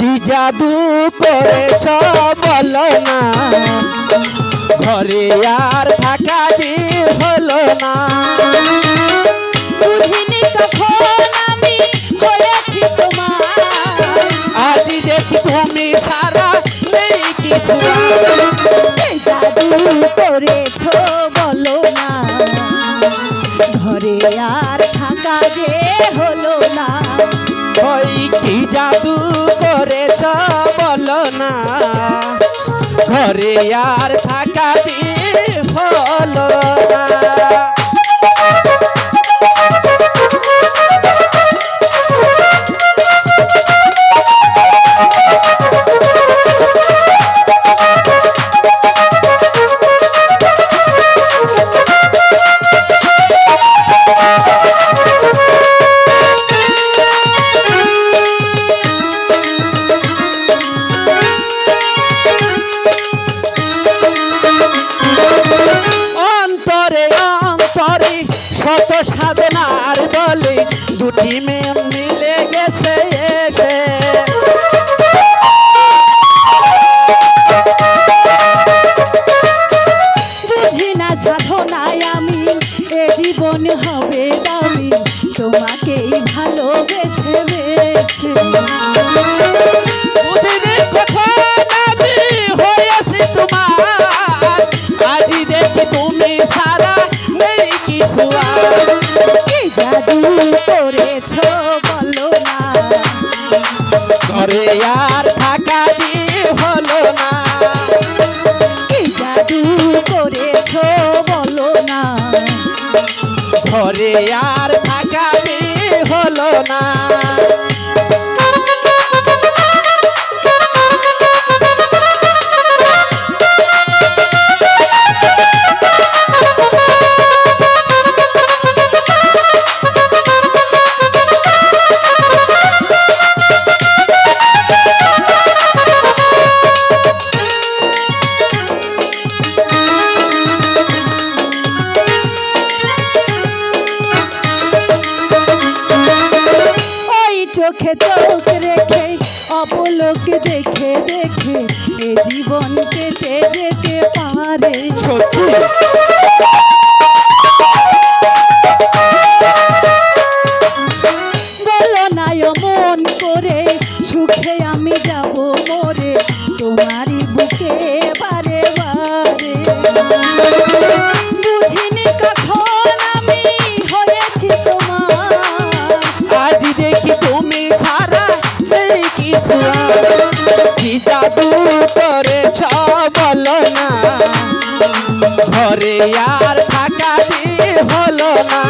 কি জাদু করেছ বলো না, ঘরে আর থাকা দিন হলো না। বুঝিনি কখন আমি হয়েছি তোমার, আজ দেখি তুমি সারা নেই কিছু। কি জাদু করেছ বলো না, ঘরে আর থাকা যে হলো না। ওই কি জাদু করেছ বলো না, ঘরে আর থাকা দিন হলো না। শত সাধনার বলে দুটি মেয়ে মিলে গেছে এসে, বুঝি না সাধনায় আমি এ জীবন হবে দামি, তোমাকেই ভালোবেসে বেসে। বুঝিনি কখন আমি হয়েছি তোমার, আজ দেখি তুমি সারা নেই কিছু। কি জাদু করেছ বলো না, ঘরে আর থাকা দিন হলো না। কি জাদু করেছ বলো না, ঘরে আর থাকা দিন হলো না। চোখে চোখ রেখে অপলোক দেখে দেখে এ জীবন কেটে যেতে পারে। সত্যি বলো না মন করে সুখে আমি যাব মরে, তোমারই বুকে বারে বারে। বুঝিনি কখন আমি হয়েছি তোমার, আজ দেখি তুমি সারা নেই কিছু। কি জাদু করেছ বলো না, ঘরে আর থাকা দিন হলো না।